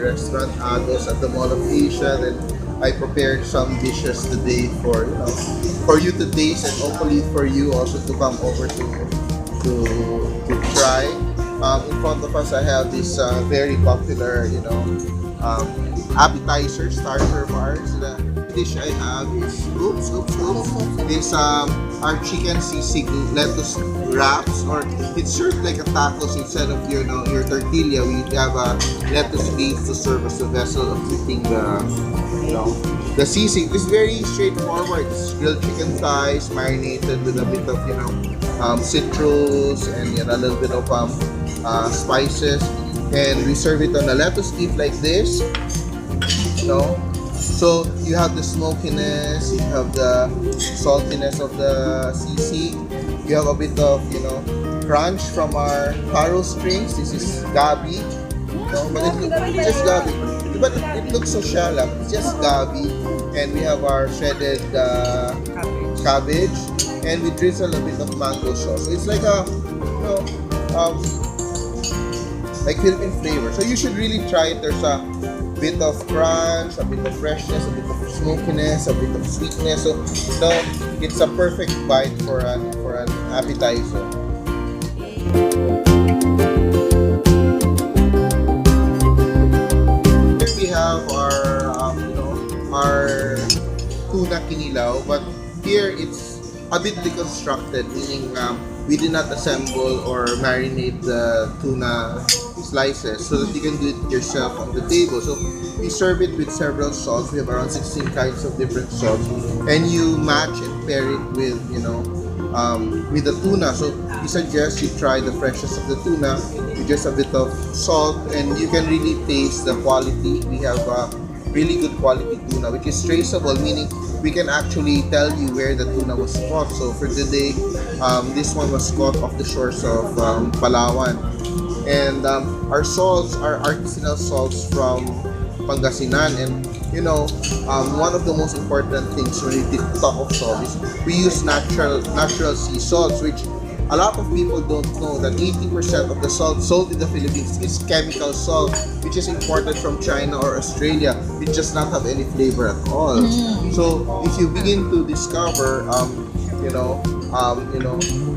restaurant Agos at the Mall of Asia. Then I prepared some dishes today for for you to taste and hopefully for you also to come over to try. In front of us, I have this very popular, um, appetizer starter bars. The dish I have is oops is our chicken sisig lettuce wraps, or it's served like a tacos instead of your tortilla. We have a lettuce base to serve as a vessel of eating the sisig. It's very straightforward. It's grilled chicken thighs marinated with a bit of citrus and a little bit of spices, and we serve it on a lettuce leaf like this. So you have the smokiness, you have the saltiness of the sisig, you have a bit of crunch from our taro strings. This is gabi, but it's just gabi, but it looks so shallow. It's just gabi, and we have our shredded cabbage, and we drizzle a bit of mango sauce. So it's like like Philippine flavor. So you should really try it. There's a bit of crunch, a bit of freshness, a bit of smokiness, a bit of sweetness. So it's a perfect bite for an appetizer. Here we have our tuna kinilaw, but here it's a bit deconstructed, meaning we did not assemble or marinate the tuna slices so that you can do it yourself on the table. So we serve it with several salts. We have around 16 kinds of different salts, and you match and pair it with with the tuna. So we suggest you try the freshness of the tuna with just a bit of salt, and you can really taste the quality. We have really good quality tuna, which is traceable, meaning we can actually tell you where the tuna was caught. So for today, this one was caught off the shores of Palawan. And our salts are artisanal salts from Pangasinan. And one of the most important things when we talk of salt is we use natural sea salts, which a lot of people don't know that 80% of the salt sold in the Philippines is chemical salt, which is imported from China or Australia. It does not have any flavor at all. So if you begin to discover,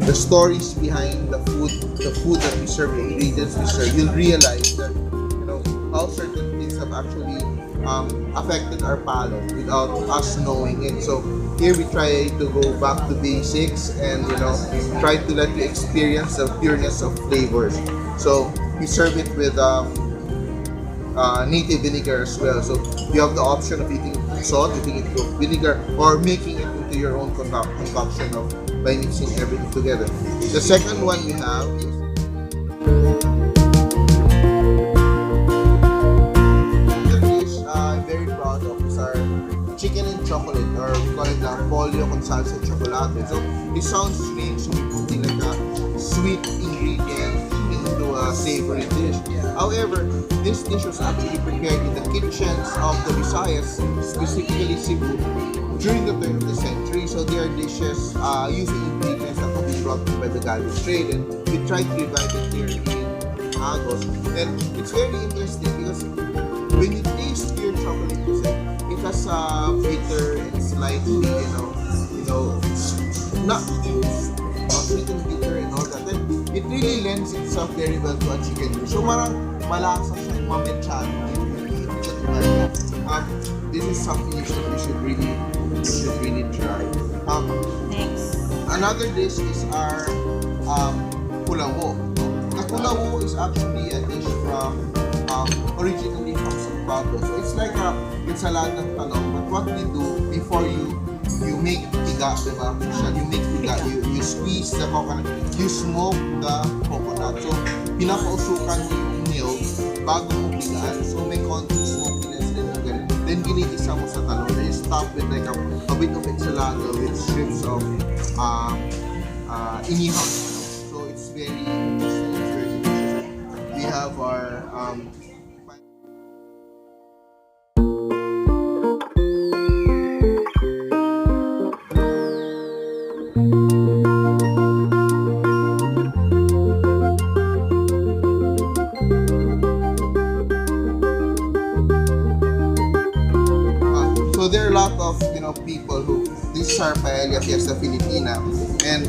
the stories behind the food that we serve, the ingredients we serve, you'll realize that how certain things have actually affected our palate without us knowing it. So here we try to go back to basics and try to let you experience the pureness of flavors. So we serve it with native vinegar as well. So you have the option of eating salt, eating it with vinegar, or making it into your own concoction by mixing everything together. The second one we have is I'm very proud of is our chicken and chocolate, or we call it the pollo con salsa chocolate. So it sounds strange to be putting like a sweet ingredient into a savory dish. However, this dish was actually prepared in the kitchens of the Visayas, specifically Cebu, during the turn of the century. So there are dishes using ingredients that have been brought in by the galleon trade, and we tried to revive it here in Agos. And it's very interesting because when you taste pure chocolate, it has a bitter and slightly, not sweet and bitter and all that. And it really lends itself very well to a chicken dish. So marang malasa siya, mamechado. This is something you should really try. Next. Another dish is our kulawo. The kulawo is actually a dish from originally from San Pablo. So it's like a ensaladang talong. But what we do before you make tiga, diba? You make tiga, you squeeze the coconut, you smoke the coconut. So pinapausukan mo yung milk bago mo tigaan. So may konting smokiness din yung ganun. Then ginigisa mo sa talong. Then you stop with like a bit of ensalada with strips of inihaw. So it's very interesting. It's very delicious. We have our lot of people who this is our paella fiesta Filipina, and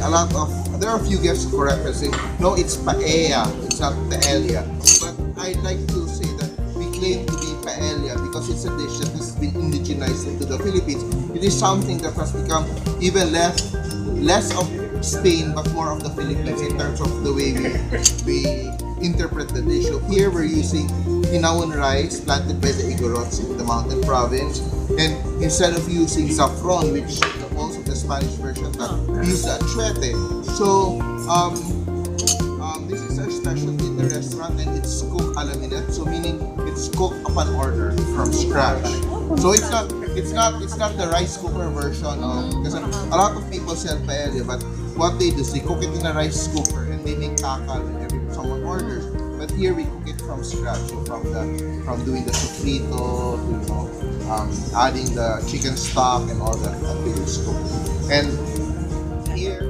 there are a few guests who correct us saying no, it's paella, it's not paella. But I'd like to say that we claim to be paella because it's a dish that has been indigenized into the Philippines. It is something that has become even less of Spain but more of the Philippines in terms of the way we interpret the dish. So here we're using Inaon rice planted by the Igorots in the mountain province, and instead of using saffron, which is also the Spanish version, we use achuete. So this is our specialty in the restaurant, and it's cooked a la minute, so meaning it's cooked upon order from scratch. So it's not the rice cooker version of, because a lot of people sell paella, but what they do is they cook it in a rice cooker and they make kakal whenever someone orders. But here we cook it from scratch, so from doing the sofrito to adding the chicken stock and all that until it's cooked. And here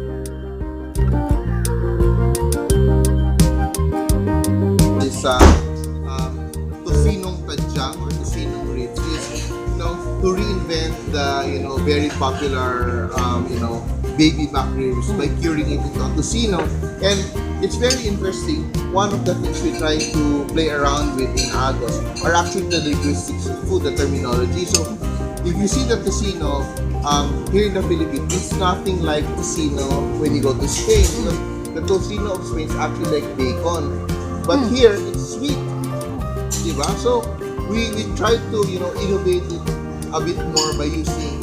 is tosinong tadyang or tosinong ribs, is to reinvent the very popular baby back ribs by curing it into tocino. And it's very interesting. One of the things we try to play around with in Agos are actually the linguistics of food, the terminology. So if you see the tocino here in the Philippines, it's nothing like tocino when you go to Spain, because the tocino of Spain is actually like bacon, but here it's sweet, diba? So we try to innovate it a bit more by using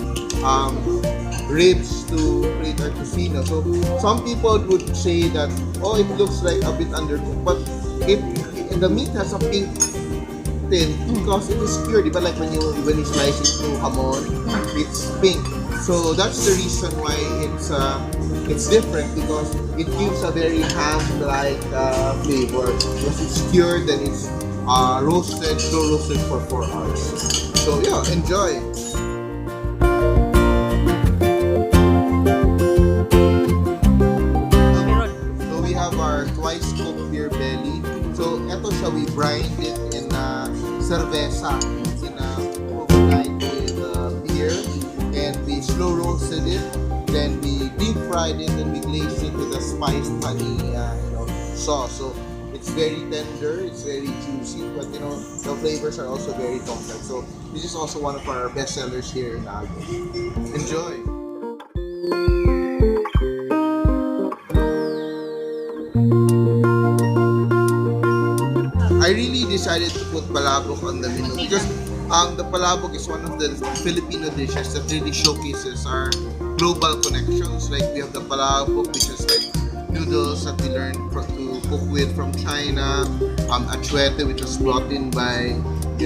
ribs to create our tocino. So some people would say that, oh, it looks like a bit undercooked, but the meat has a pink tint because it is cured. But like when you slice it through hamon, it's pink. So that's the reason why it's different, because it gives a very ham-like flavor because it's cured and it's slow roasted for 4 hours. So yeah, enjoy. Twice cooked beer belly. So eto siya, we brined it in cerveza, in overnight with beer, and we slow roasted it. Then we deep fried it, and we glazed it with a spiced honey sauce. So it's very tender, it's very juicy, but the flavors are also very complex. So this is also one of our best sellers here in Agos. Enjoy. I really decided to put palabok on the menu because the palabok is one of the Filipino dishes that really showcases our global connections. Like we have the palabok, which is like noodles that we learned to cook with from China. Achuete, which was brought in by the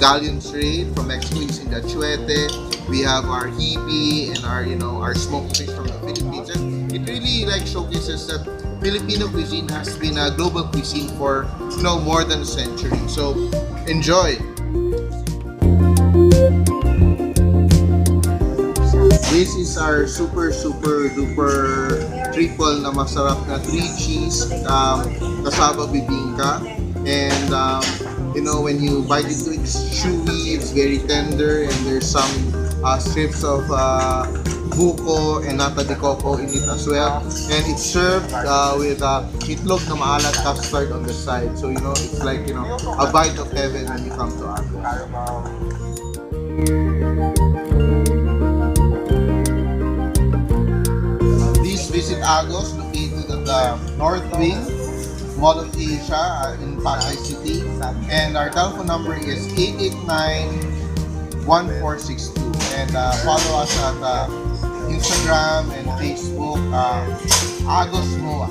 galleon trade from Mexico using the achuete. We have our hibi and our smoked fish from the Philippines. And it really showcases that Filipino cuisine has been a global cuisine for more than a century. So enjoy. This is our super duper triple na masarap na 3 cheese kasaba bibingka. And when you bite into it, it's chewy, it's very tender, and there's some strips of buko and nata de coco in it as well, and it's served with itlog na maalat custard on the side. So it's like a bite of heaven when you come to Agos. Please visit Agos, located at the North Wing Mall of Asia in Pasay City, and our telephone number is 889-1462, and follow us at Instagram and Facebook, Agos Moa.